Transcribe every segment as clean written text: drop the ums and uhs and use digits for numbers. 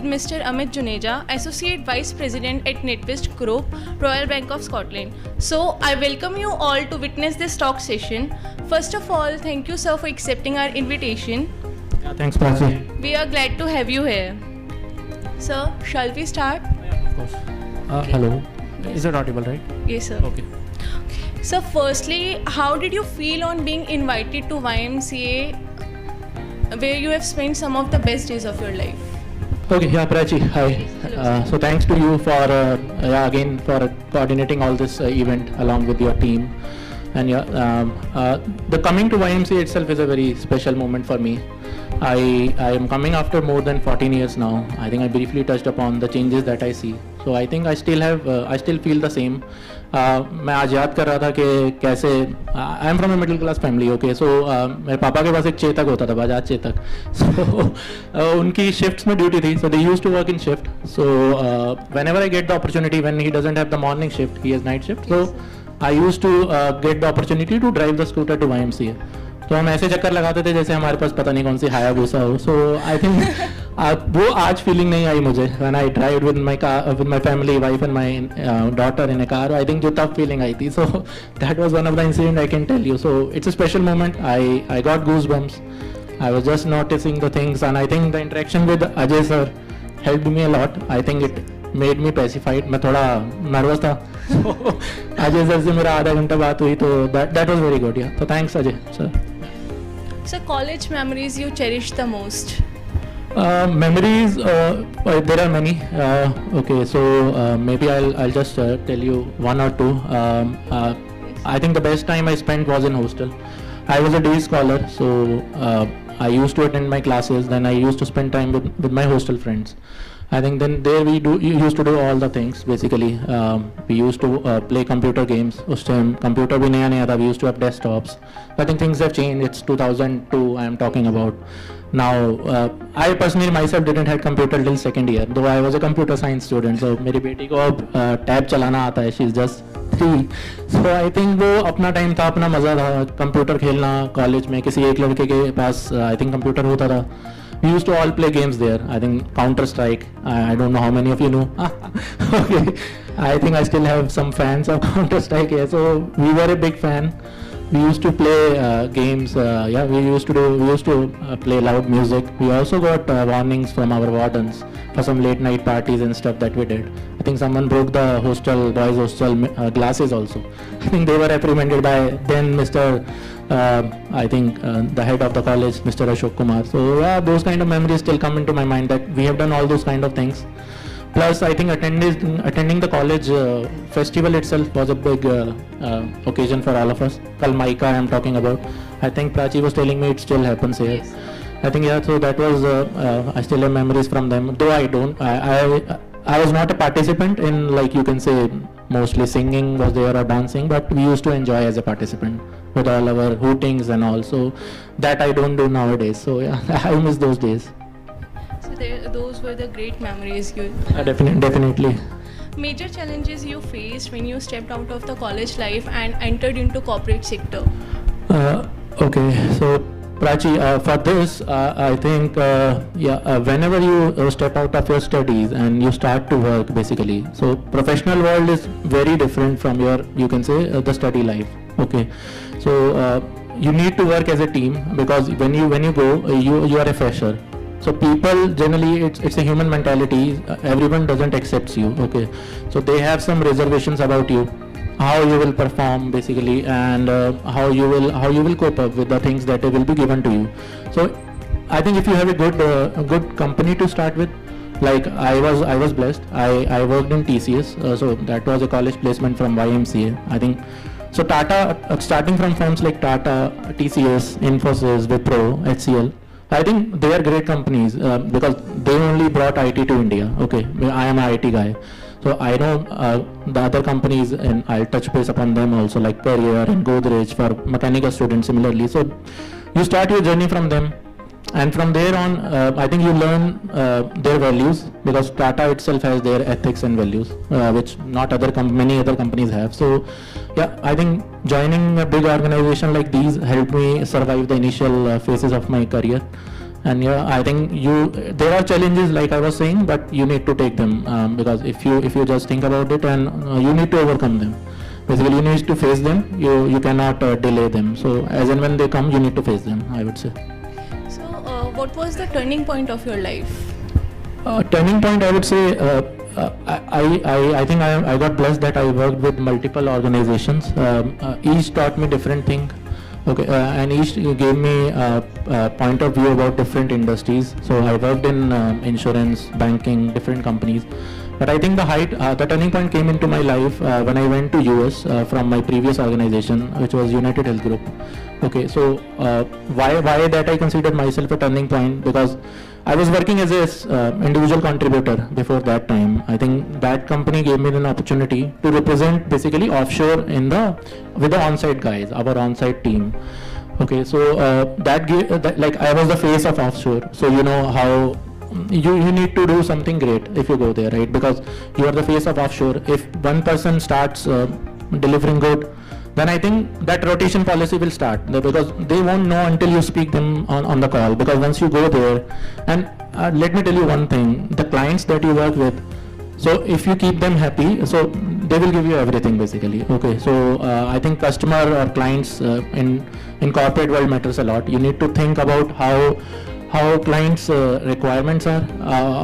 with Mr. Amit Juneja, Associate Vice President at NatWest Group, Royal Bank of Scotland. So, I welcome you all to witness this talk session. First of all, thank you, sir, for accepting our invitation. Yeah, thanks, Prachi. We are glad to have you here. Sir, shall we start? Of course. Hello. Is it audible, right? Yes, sir. Okay. So, firstly, how did you feel on being invited to YMCA, where you have spent some of the best days of your life? Okay, yeah, Prachi, hi. Hello, So thanks to you for, again, for coordinating all this event along with your team. And the coming to YMCA itself is a very special moment for me. I am coming after more than 14 years now. I think I briefly touched upon the changes that I see. So I think I still feel the same. मैं आज याद कर रहा था कि कैसे I am from a middle class family okay so मेरे पापा के पास एक चेतक होता था बजाज चेतक सो उनकी शिफ्ट्स में ड्यूटी थी so they used to work in shift so whenever I get the opportunity when he doesn't have the morning shift he has night shift so I used to get the opportunity to drive the scooter to YMCA. तो हम ऐसे चक्कर लगाते थे जैसे हमारे पास पता नहीं कौन सी हायाबुसा हो. सो आई थिंक वो आज फीलिंग नहीं आई मुझे when I drive with my family wife and my daughter in a car. I think जो तब फीलिंग आई थी. So that was one of the incident I can tell you. So it's a special moment. I got goose bumps. I was just noticing the things and I think the interaction with Ajay sir helped me a lot. I think it made me pacified. मैं थोड़ा nervous था. Ajay sir से मेरा आधा घंटा बात हुई तो दैट वाज वेरी गुड. या तो thanks Ajay sir. So, college memories you cherish the most? Memories, there are many. Okay, so maybe I'll just tell you one or two. I think the best time I spent was in hostel. I was a day scholar, so I used to attend my classes. Then I used to spend time with my hostel friends. I think then there you used to do all the things basically. We used to play computer games. उस time computer भी नया था. We used to have desktops. I think things have changed. It's 2002 I am talking about. Now I personally myself didn't have computer till second year. Though I was a computer science student. So मेरी बेटी को अब tab चलाना आता है. She's just 3. So I think वो अपना time था, अपना मज़ा था. कंप्यूटर खेलना कॉलेज में किसी एक लड़के के पास I think कंप्यूटर होता था. We used to all play games there. I think Counter-Strike. I don't know how many of you know. Okay. I think I still have some fans of Counter-Strike here. So we were a big fan. We used to play games. We used to play loud music. We also got warnings from our wardens for some late night parties and stuff that we did. I think someone broke the boys hostel glasses also. I think they were reprimanded by then Mr. I think the head of the college, Mr. Ashok Kumar. So yeah, those kind of memories still come into my mind that we have done all those kind of things. Plus, I think attending the college festival itself was a big occasion for all of us. Kalmaika, I am talking about. I think Prachi was telling me it still happens here. Yes. I think so that was I still have memories from them. Though I don't, I was not a participant in, like you can say, mostly singing was there or dancing, but we used to enjoy as a participant with all our hootings and all. So that I don't do nowadays. So yeah, I miss those days. So, those were the great memories you. Definitely. Major challenges you faced when you stepped out of the college life and entered into corporate sector? Okay, so Prachi, for this, I think, whenever you step out of your studies and you start to work, basically, so professional world is very different from your, you can say, the study life. Okay, so you need to work as a team because when you go, you are a fresher. So people generally, it's a human mentality. Everyone doesn't accept you. Okay, so they have some reservations about you. How you will perform basically, and how you will cope up with the things that will be given to you. So I think if you have a good company to start with, like I was blessed. I worked in TCS, so that was a college placement from YMCA. I think so. Tata, starting from firms like Tata, TCS, Infosys, Wipro, HCL. I think they are great companies because they only brought IT to India. Okay, I am an IT guy. So I know the other companies, and I'll touch base upon them also, like Career and Godrej for mechanical students similarly. So you start your journey from them, and from there on, I think you learn their values because Tata itself has their ethics and values, which not many other companies have. So yeah, I think joining a big organization like these helped me survive the initial phases of my career. And yeah, I think there are challenges like I was saying, but you need to take them, because if you just think about it, and you need to overcome them. Basically, you need to face them. You cannot delay them. So as and when they come, you need to face them, I would say. So, what was the turning point of your life? Turning point, I would say, I think I got blessed that I worked with multiple organizations. Each taught me different thing. Okay, and each gave me a point of view about different industries. So I worked in insurance, banking, different companies. But I think the turning point came into my life when I went to US from my previous organization, which was United Health Group. Okay, so why that I considered myself a turning point? Because I was working as an individual contributor before that time. I think that company gave me an opportunity to represent basically offshore with the on-site guys, our on-site team. Okay, so like I was the face of offshore. So you know how you need to do something great if you go there, right? Because you are the face of offshore. If one person starts delivering good, then I think that rotation policy will start, because they won't know until you speak them on the call. Because once you go there, and let me tell you one thing, the clients that you work with, so if you keep them happy, so they will give you everything basically. Okay, so I think customer or clients in corporate world matters a lot. You need to think about how clients requirements are,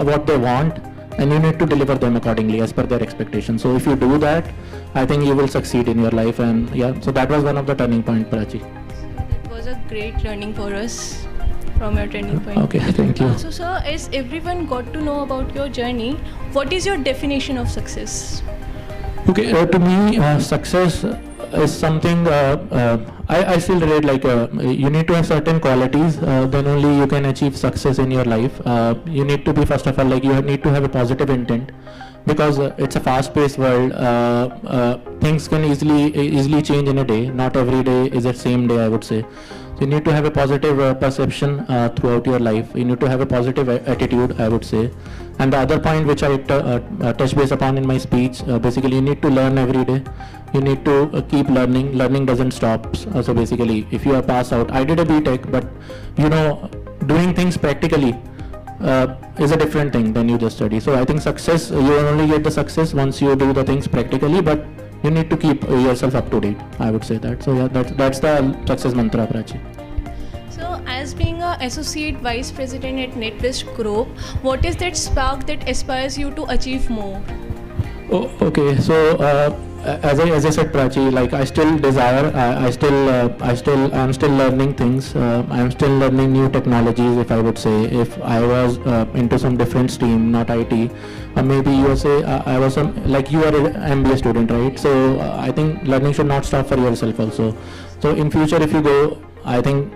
what they want, and you need to deliver them accordingly as per their expectations. So if you do that, I think you will succeed in your life. And yeah, so that was one of the turning point, Prachi. That was a great learning for us from your turning point. Okay, thank you. So sir, as everyone got to know about your journey, what is your definition of success? Okay, to me, success is something I still read like you need to have certain qualities, then only you can achieve success in your life. You need to be, first of all, like you need to have a positive intent, because it's a fast-paced world. Things can easily change in a day. Not every day is the same day, I would say. So you need to have a positive perception throughout your life. You need to have a positive attitude, I would say. And the other point which I touch base upon in my speech, basically you need to learn every day. You need to keep learning. Learning doesn't stop. So basically, if you are passed out, I did a BTech, but you know, doing things practically is a different thing than you just study. So I think success, you will only get the success once you do the things practically, but you need to keep yourself up to date, I would say that. So yeah, that's the success mantra, Prachi. So as being an associate vice president at NetWest Group, what is that spark that aspires you to achieve more? Oh, okay, so as I said, Prachi, like I still desire, I'm still learning things. I'm still learning new technologies. If I would say, if I was into some different stream, not IT, maybe you would say I was like you are an MBA student, right? So I think learning should not stop for yourself also. So in future, if you go, I think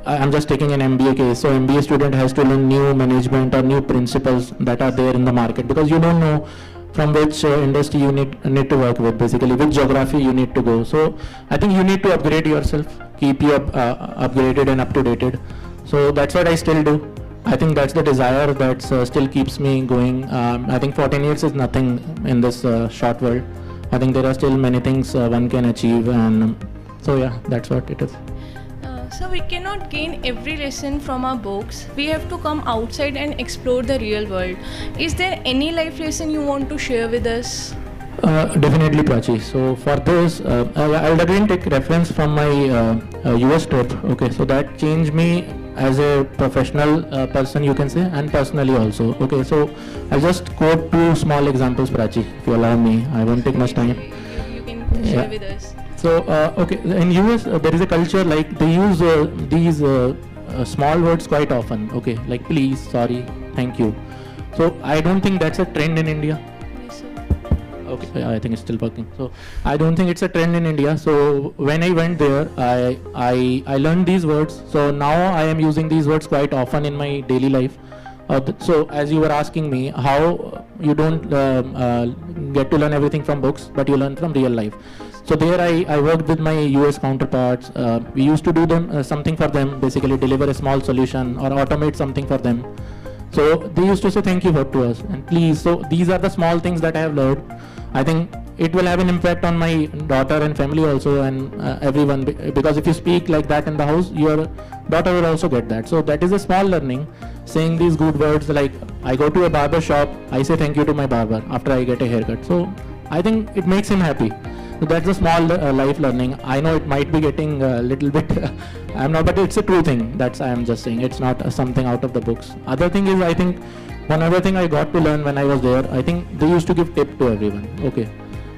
I'm just taking an MBA case. So MBA student has to learn new management or new principles that are there in the market, because you don't know from which industry you need to work with, basically which geography you need to go. So I think you need to upgrade yourself, keep you upgraded and up to dated. So that's what I still do. I think that's the desire that still keeps me going. I think 14 years is nothing in this short world. I think there are still many things one can achieve, and so yeah, that's what it is. So we cannot gain every lesson from our books. We have to come outside and explore the real world. Is there any life lesson you want to share with us? Definitely, Prachi. So for this, I'll again take reference from my US trip. Okay, so that changed me as a professional person, you can say, and personally also. Okay, so I'll just quote two small examples, Prachi, if you allow me. I won't take much time. You can share with us. So, okay, in US there is a culture like they use these small words quite often, okay, like please, sorry, thank you. So, I don't think that's a trend in India. Yes, sir. Okay, I think it's still working. So, I don't think it's a trend in India. So, when I went there, I learned these words. So, now I am using these words quite often in my daily life. So, as you were asking me, how you don't get to learn everything from books, but you learn from real life. So there I worked with my US counterparts. We used to do them something for them, basically deliver a small solution or automate something for them. So they used to say thank you to us and please. So these are the small things that I have learned. I think it will have an impact on my daughter and family also, and everyone, because if you speak like that in the house, your daughter will also get that. So that is a small learning, saying these good words, like I go to a barber shop, I say thank you to my barber after I get a haircut. So I think it makes him happy. So that's a small life learning. I know it might be getting a little bit I'm not, but it's a true thing. That's, I am just saying, it's not something out of the books. Other thing is, I think one other thing I got to learn when I was there, I think they used to give tip to everyone. Okay,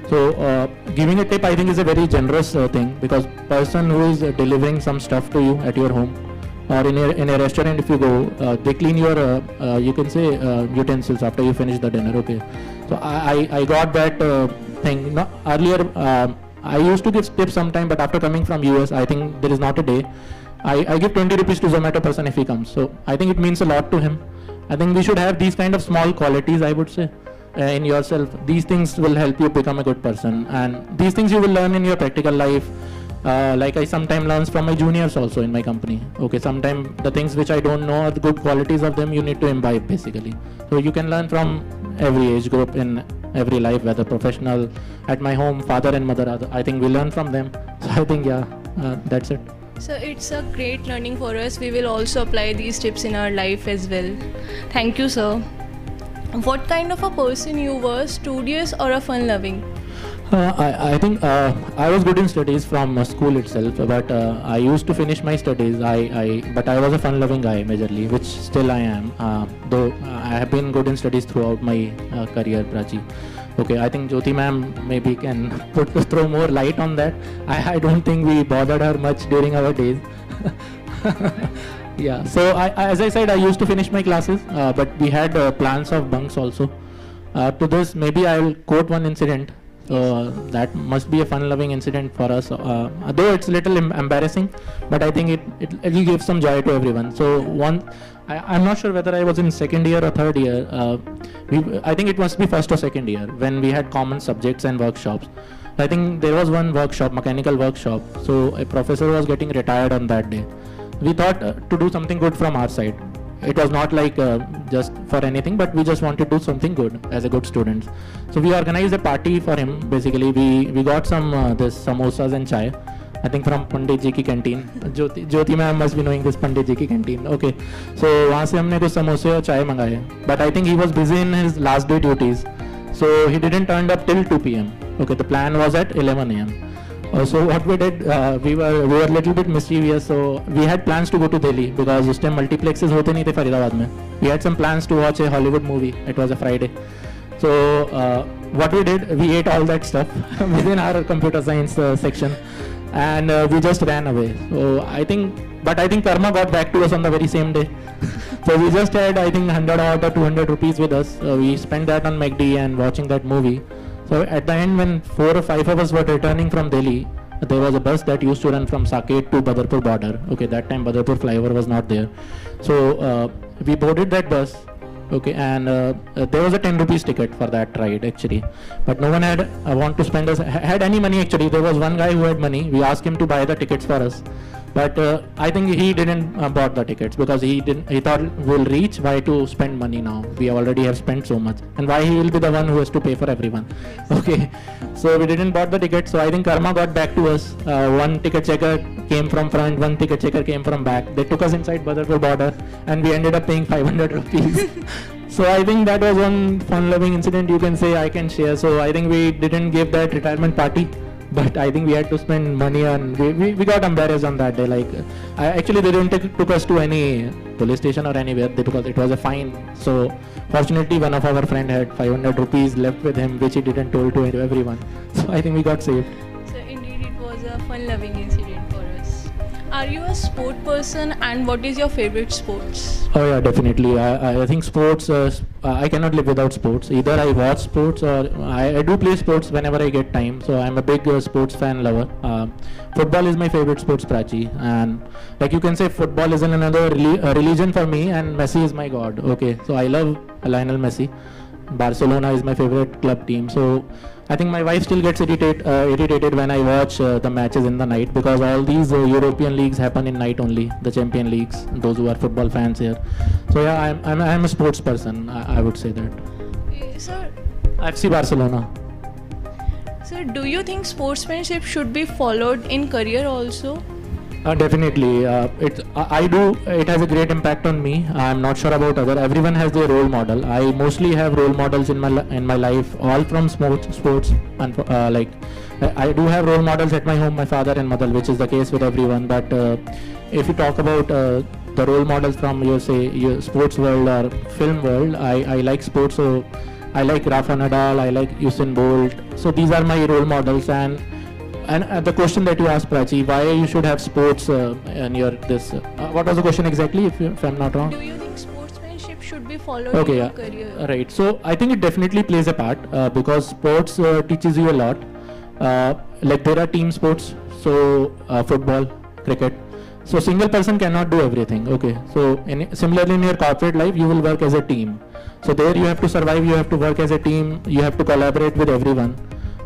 so giving a tip, I think, is a very generous thing, because person who is delivering some stuff to you at your home or in a restaurant, if you go, they clean your you can say utensils after you finish the dinner. Okay, so I got that thing. No, earlier I used to give tips sometime, but after coming from US, I think there is not a day I give 20 rupees to Zomato person if he comes. So I think it means a lot to him. I think we should have these kind of small qualities, I would say, in yourself. These things will help you become a good person, and these things you will learn in your practical life. Like I sometimes learn from my juniors also in my company. Okay, sometimes the things which I don't know, the good qualities of them, you need to imbibe basically. So you can learn from every age group in every life, whether professional, at my home, father and mother, I think we learn from them. So I think, yeah, that's it. So it's a great learning for us. We will also apply these tips in our life as well. Thank you, sir. What kind of a person you were, studious or a fun-loving? I think I was good in studies from school itself, but I used to finish my studies. But I was a fun-loving guy majorly, which still I am. Though I have been good in studies throughout my career, Prachi. Okay, I think Jyoti ma'am maybe can throw more light on that. I don't think we bothered her much during our days. Yeah, so as I said, I used to finish my classes, but we had plans of bunks also. To this, maybe I will quote one incident. That must be a fun-loving incident for us. Though it's a little embarrassing, but I think it will give some joy to everyone. So I'm not sure whether I was in second year or third year. I think it must be first or second year when we had common subjects and workshops. I think there was one workshop, mechanical workshop. So a professor was getting retired on that day. We thought to do something good from our side. It was not like just for anything, but we just wanted to do something good as a good students. So we organized a party for him. Basically, we got some this samosas and chai. I think from Pandit Ji ki canteen. Jyoti ma'am must be knowing this Pandit Ji ki canteen. Okay, so वहाँ से हमने कुछ समोसे और चाय मंगाए. But I think he was busy in his last day duties, so he didn't turn up till 2 p.m. Okay, the plan was at 11 a.m. So what we did, we were a little bit mischievous. So we had plans to go to Delhi because उस time multiplexes होते नहीं थे फरीदाबाद में. We had some plans to watch a Hollywood movie. It was a Friday. So what we did, we ate all that stuff within our computer science section, and we just ran away. So I think karma got back to us on the very same day. So we just had, I think, 100 or 200 rupees with us. We spent that on McD and watching that movie. So at the end, when 4 or 5 of us were returning from Delhi, there was a bus that used to run from Saket to Badarpur border. Okay, that time Badarpur flyover was not there. So we boarded that bus. Okay, and there was a 10 rupees ticket for that ride actually, but no one had had any money actually. There was one guy who had money. We asked him to buy the tickets for us, but I think he didn't bought the tickets because he thought we'll reach. Why to spend money now? We already have spent so much, and why he will be the one who has to pay for everyone? Okay, so we didn't bought the ticket. So I think karma got back to us. One ticket checker came from front, one ticket checker came from back. They took us inside Badarpur border, and we ended up paying 500 rupees. So I think that was one fun-loving incident you can say I can share. So I think we didn't give that retirement party, but I think we had to spend money on. We got embarrassed on that day. Like actually they didn't took us to any police station or anywhere because it was a fine. So fortunately one of our friend had 500 rupees left with him, which he didn't told to everyone. So I think we got saved. So indeed it was a fun-loving incident for us. Are you a sport person, and what is your favorite sports? Oh yeah, definitely. I think sports, I cannot live without sports. Either I watch sports or I do play sports whenever I get time. So I'm a big sports fan lover. Football is my favorite sports, Prachi. And like you can say, football is another religion for me, and Messi is my god. Okay, so I love Lionel Messi. Barcelona is my favorite club team. So I think my wife still gets irritated when I watch the matches in the night, because all these European leagues happen in night only, the Champion Leagues, those who are football fans here. So yeah, I'm a sports person, I would say that. Sir, FC Barcelona. So, do you think sportsmanship should be followed in career also? Definitely, I do. It has a great impact on me. I'm not sure about other. Everyone has their role model. I mostly have role models in my life, all from sports, and like I do have role models at my home, my father and mother, which is the case with everyone. But if you talk about the role models from your sports world or film world, I like sports, so I like Rafa Nadal, I like Usain Bolt. So these are my role models, and the question that you asked, Prachi, why you should have sports in your this? What was the question exactly, if I'm not wrong? Do you think sportsmanship should be followed Okay, in yeah, your career? right. So I think it definitely plays a part because sports teaches you a lot. Like there are team sports, so football, cricket. So single person cannot do everything. Okay, so similarly in your corporate life, you will work as a team. So there you have to survive. You have to work as a team. You have to collaborate with everyone.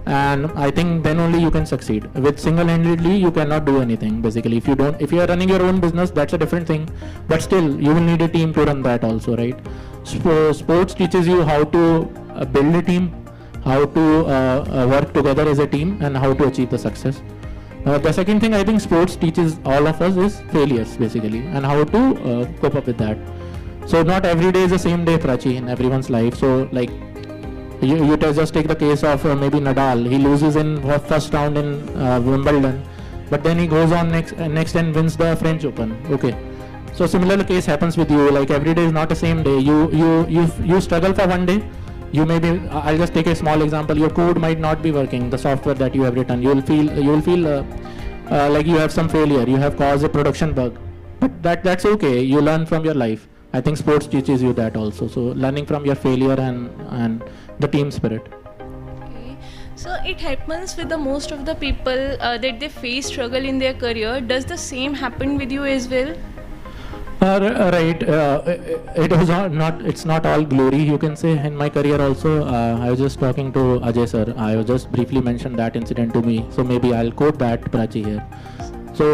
And I think then only you can succeed. With single-handedly you cannot do anything basically. If you are running your own business, that's a different thing, but still you will need a team to run that also, right? Sports teaches you how to build a team, how to work together as a team, and how to achieve the success. The second thing I think sports teaches all of us is failures basically, and how to cope up with that. So not every day is the same day, Prachi, in everyone's life. So like you just take the case of maybe Nadal. He loses in first round in Wimbledon, but then he goes on next and wins the French Open. Okay, so similar case happens with you. Like every day is not the same day. You struggle for one day. You maybe I'll just take a small example. Your code might not be working. The software that you have written, you will feel like you have some failure. You have caused a production bug, but that's okay. You learn from your life. I think sports teaches you that also. So learning from your failure and the team spirit. Okay. So it happens with the most of the people that they face struggle in their career. Does the same happen with you as well? Right. It was not. It's not all glory, you can say. In my career also, I was just talking to Ajay sir. I was just briefly mentioned that incident to me. So maybe I'll quote that, Prachi, here. So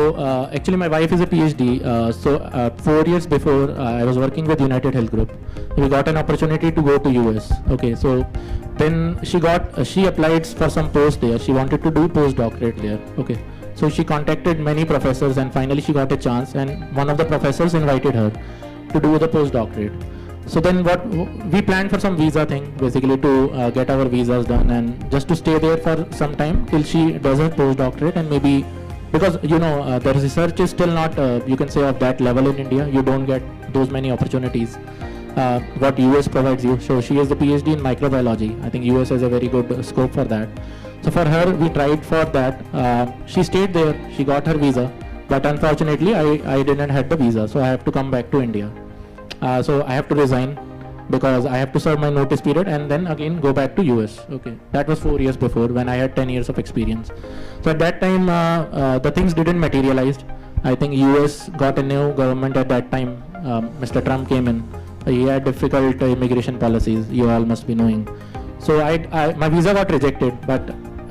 actually my wife is a PhD. 4 years before I was working with United Health Group. We got an opportunity to go to US. Okay, so then she applied for some post there. She wanted to do postdoctorate there. Okay, so she contacted many professors and finally she got a chance, and one of the professors invited her to do the postdoctorate. So then we planned for some visa thing basically to get our visas done and just to stay there for some time till she does her postdoctorate, and maybe because the research is still not you can say of that level in India. You don't get those many opportunities what US provides you. So she is the PhD in microbiology. I think US has a very good scope for that. So for her we tried for that. She stayed there, she got her visa, but unfortunately I didn't have the visa, so I have to come back to India. So I have to resign because I have to serve my notice period and then again go back to US. Okay, that was 4 years before when I had 10 years of experience. So at that time the things didn't materialize. I think US got a new government at that time. Mr. Trump came in. He had difficult immigration policies, you all must be knowing. So my visa got rejected, but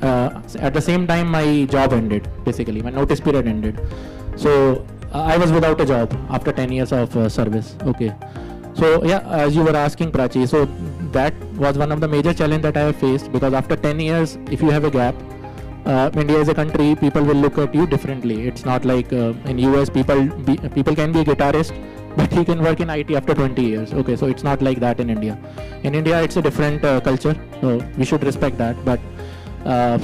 at the same time my job ended, basically my notice period ended. So I was without a job after 10 years of service. Okay, so yeah, as you were asking, Prachi, so that was one of the major challenge that I have faced, because after 10 years if you have a gap, India is a country, people will look at you differently. It's not like in US people can be a guitarist but he can work in IT after 20 years. Okay, so it's not like that in India. In India it's a different culture, so we should respect that. But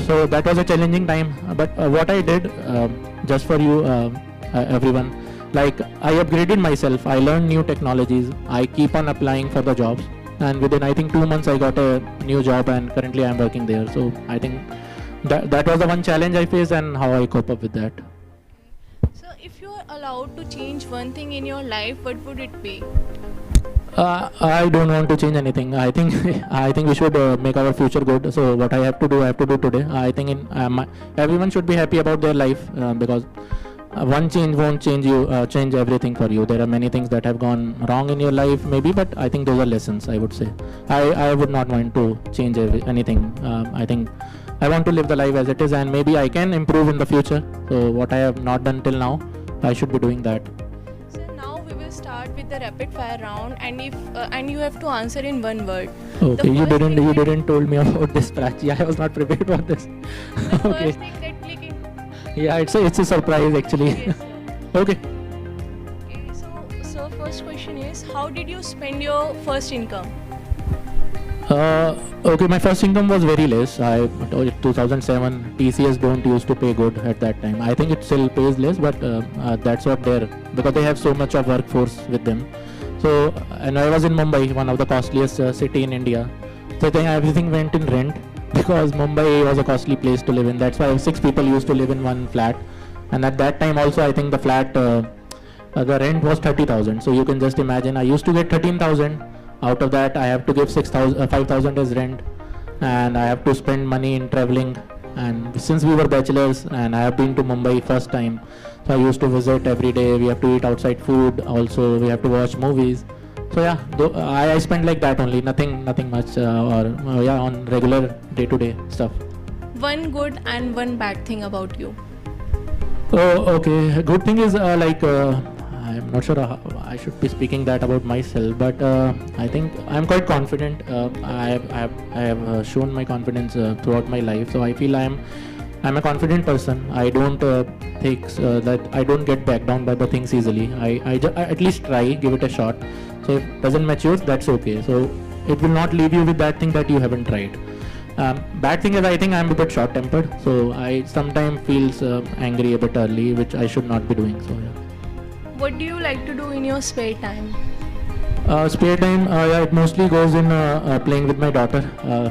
so that was a challenging time, but what I did, just for you everyone, like I upgraded myself, I learned new technologies, I keep on applying for the jobs, and within I think 2 months I got a new job and currently I'm working there. So I think that was the one challenge I faced and how I cope up with that. So if you are allowed to change one thing in your life, what would it be? I don't want to change anything. I think we should make our future good. So what I have to do today. I think everyone should be happy about their life, because one change won't change everything for you. There are many things that have gone wrong in your life maybe, but I think those are lessons, I would say. I would not want to change anything. I think I want to live the life as it is, and maybe I can improve in the future. So what I have not done till now, I should be doing that. So now we will start with the rapid fire round, and if and you have to answer in one word. Okay, you first thing didn't told me about this, Prachi. I was not prepared for this. The Okay. first thing that click in. Yeah, it's a surprise actually. Yes, sir. Okay. Okay, so first question is, how did you spend your first income? Okay, my first income was very less. I 2007 TCS don't used to pay good at that time. I think it still pays less, but that's what they're because they have so much of workforce with them. So and I was in Mumbai, one of the costliest city in India. So then everything went in rent because Mumbai was a costly place to live in. That's why 6 people used to live in one flat, and at that time also I think the flat the rent was 30,000. So you can just imagine I used to get 13,000. Out of that I have to give 5,000 as rent, and I have to spend money in traveling. And since we were bachelors and I have been to Mumbai first time, so I used to visit every day. We have to eat outside food, also we have to watch movies. So yeah, I spend like that only, nothing much yeah, on regular day-to-day stuff. One good and one bad thing about you. Oh, okay. Good thing is I'm not sure how I should be speaking that about myself, but I think I'm quite confident. I have shown my confidence throughout my life, so I feel I'm a confident person. I don't think that I don't get back down by the things easily. I at least try, give it a shot. So if it doesn't mature, that's okay. So it will not leave you with that thing that you haven't tried. Bad thing is I think I'm a bit short-tempered, so I sometimes feels angry a bit early, which I should not be doing. So yeah. What do you like to do in your spare time? Spare time, yeah, it mostly goes in playing with my daughter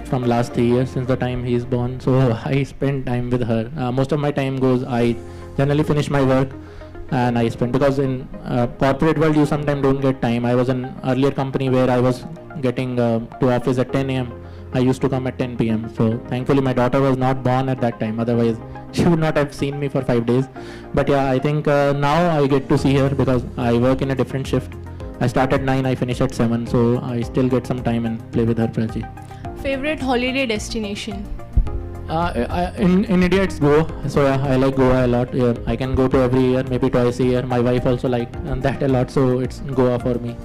from last 3 years since the time he is born. So I spend time with her. Most of my time goes, I generally finish my work and I spend, because in corporate world you sometimes don't get time. I was in earlier company where I was getting to office at 10 a.m. I used to come at 10 p.m. So thankfully my daughter was not born at that time. Otherwise she would not have seen me for 5 days. But yeah, I think now I get to see her because I work in a different shift. I start at 9, I finish at 7. So I still get some time and play with her, Prachi. Favorite holiday destination? In India it's Goa. So yeah, I like Goa a lot. Yeah, I can go to every year, maybe twice a year. My wife also like that a lot. So it's Goa for me.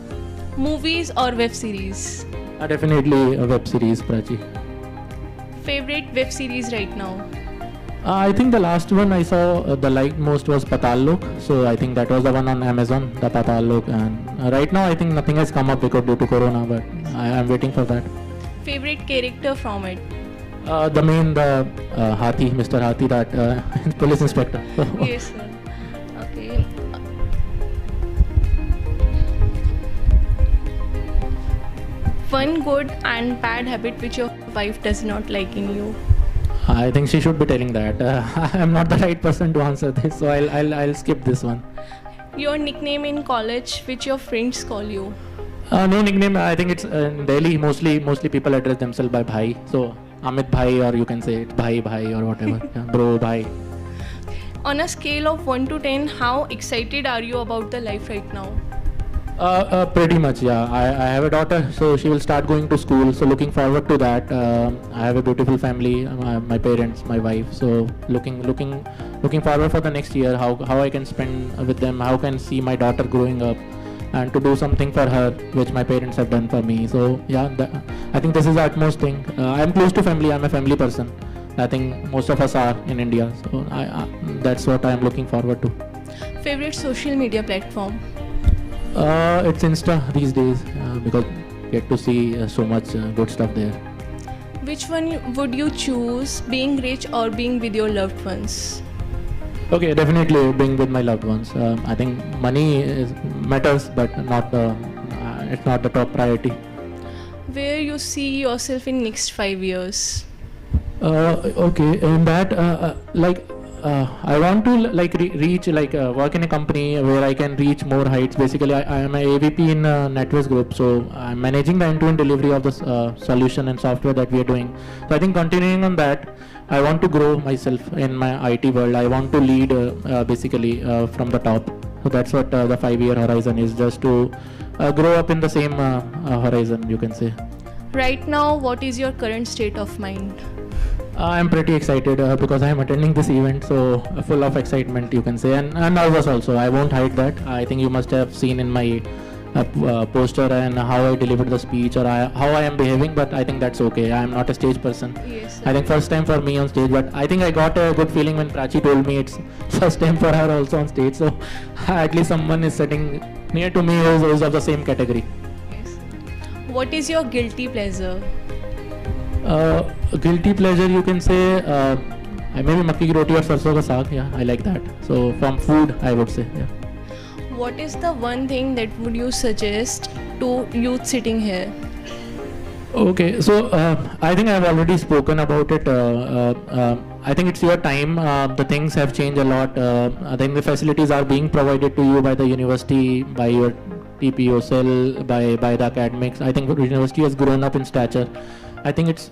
Movies or web series? Definitely a web series, Prachi. Favorite web series right now? I think the last one I saw the liked most was Patal Lok. So I think that was the one on Amazon, the Patal Lok. And right now I think nothing has come up because due to Corona, but I am waiting for that. Favorite character from it? The Hathi, Mr. Hathi, that police inspector. Yes, sir. Okay. One good and bad habit which your wife does not like in you. I think she should be telling that. I am not the right person to answer this, so I'll skip this one. Your nickname in college which your friends call you. No nickname. I think it's in Delhi. Mostly people address themselves by Bhai. So Amit Bhai, or you can say it's Bhai or whatever. Yeah, bro, Bhai. On a scale of 1 to 10, how excited are you about the life right now? Pretty much, yeah. I have a daughter, so she will start going to school. So looking forward to that. I have a beautiful family, my parents, my wife. So looking forward for the next year. How I can spend with them. How can see my daughter growing up, and to do something for her, which my parents have done for me. So yeah, I think this is the utmost thing. I'm close to family. I'm a family person. I think most of us are in India. So that's what I'm looking forward to. Favorite social media platform? It's Insta these days because get to see so much good stuff there. Which one would you choose, being rich or being with your loved ones? Okay, definitely being with my loved ones. I think money matters, but not it's not the top priority. Where you see yourself in next 5 years? Okay, in that I want to reach work in a company where I can reach more heights. Basically, I am a AVP in NetWest Group, so I'm managing the end-to-end delivery of the solution and software that we are doing. So I think continuing on that, I want to grow myself in my IT world. I want to lead from the top. So that's what the 5-year horizon is, just to grow up in the same horizon, you can say. Right now, what is your current state of mind? I'm pretty excited because I'm attending this event, so full of excitement, you can say, and nervous also. I won't hide that. I think you must have seen in my poster and how I delivered the speech or how I am behaving, but I think that's okay. I am not a stage person. Yes, sir. I think first time for me on stage, but I think I got a good feeling when Prachi told me it's first time for her also on stage. So at least someone is sitting near to me who is of the same category. Yes. What is your guilty pleasure? Guilty pleasure, you can say, maybe makki ki roti or sarson ka saag. Yeah, I like that. So from food, I would say. Yeah. What is the one thing that would you suggest to youth sitting here? Okay, so I think I've already spoken about it. I think it's your time. The things have changed a lot. I think the facilities are being provided to you by the university, by your TPO cell, by the academics. I think the university has grown up in stature. I think it's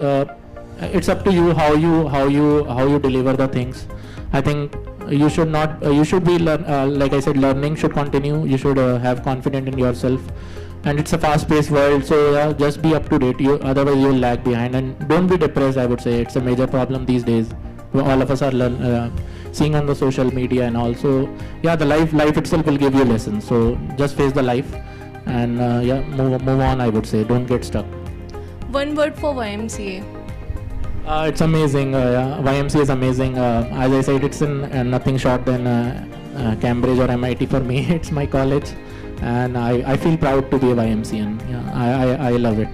up to you how you deliver the things. I think you should not. You should be like I said, learning should continue. You should have confidence in yourself. And it's a fast-paced world, so yeah, just be up to date. Otherwise you'll lag behind, and don't be depressed. I would say it's a major problem these days. All of us are seeing on the social media, and also, yeah, the life itself will give you lessons. So just face the life, and yeah, move on. I would say, don't get stuck. One word for YMCA. It's amazing. Yeah, YMCA is amazing. As I said, it's nothing short than Cambridge or MIT for me. It's my college. And I feel proud to be a YMCA. Yeah, I love it.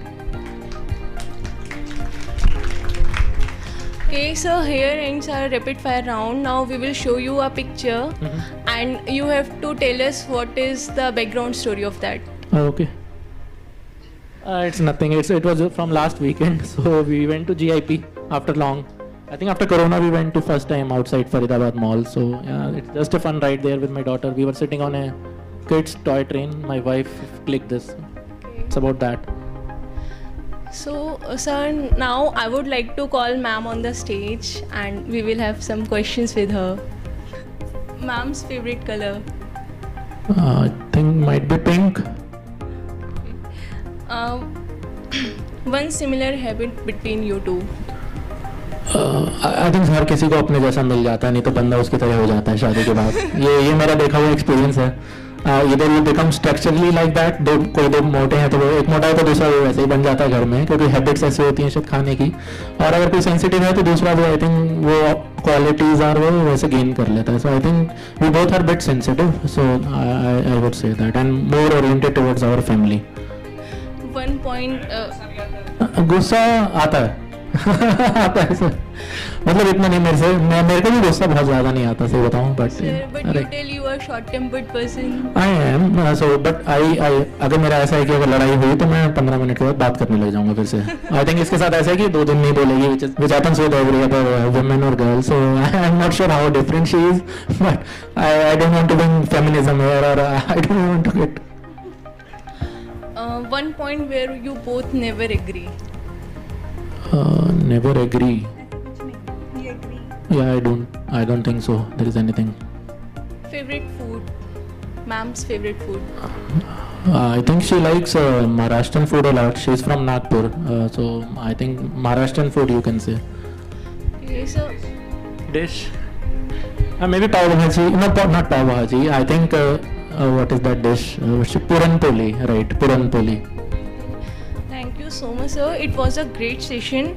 Okay, so here ends our rapid fire round. Now we will show you a picture, and you have to tell us what is the background story of that. Okay. It's nothing. It was from last weekend. So we went to GIP after long. I think after Corona we went to first time outside Faridabad Mall. So yeah, it's just a fun ride there with my daughter. We were sitting on a kids toy train. My wife clicked this. Okay. It's about that. So, sir, now I would like to call ma'am on the stage, and we will have some questions with her. Ma'am's favorite color? I think might be pink. One similar habit between you two? I think हर किसी को अपने जैसा मिल जाता है, नहीं तो बंदा उसकी तरह हो जाता है शादी के बाद. ये मेरा देखा हुआ एक्सपीरियंस है. इधर you become structurally like that. दो मोटे हैं तो वो एक मोटा है तो दूसरा वो वैसे ही बन जाता है घर में, क्योंकि हैबिट्स ऐसी होती हैं शायद खाने की. और अगर कोई सेंसिटिव है तो दूसरा वो आई थिंक वो क्वालिटीज आर वो वैसे गेन कर लेता है. So I think we both are bit sensitive. So I would say that, and more oriented towards our family. One point. गुस्सा आता है. आता है सर. मतलब इतना नहीं मेरे को भी गुस्सा बहुत ज्यादा नहीं आता, सही बताऊं. Sir, but you tell you are short-tempered person. I am so, but I अगर मेरा ऐसा है कि अगर लड़ाई हुई तो मैं 15 मिनट के बाद बात करने लग जाऊंगा फिर से. आई थिंक इसके साथ ऐसा है कि 2 दिन नहीं बोलेगी, which happens with every other woman or girl. So I am not sure how different she is, but I don't want to bring feminism here, or I don't want to get. One point where you both never agree. Never agree. Yeah, I don't think so. There is anything. Favorite food? Ma'am's favorite food? I think she likes Maharashtrian food a lot. She's from Nagpur, so I think Maharashtrian food you can say. Okay, so Dish? Maybe pav bhaji. Not pav bhaji. I think what is that dish? Puran poli, right? Puran poli. thank you so much, sir. It was a great session.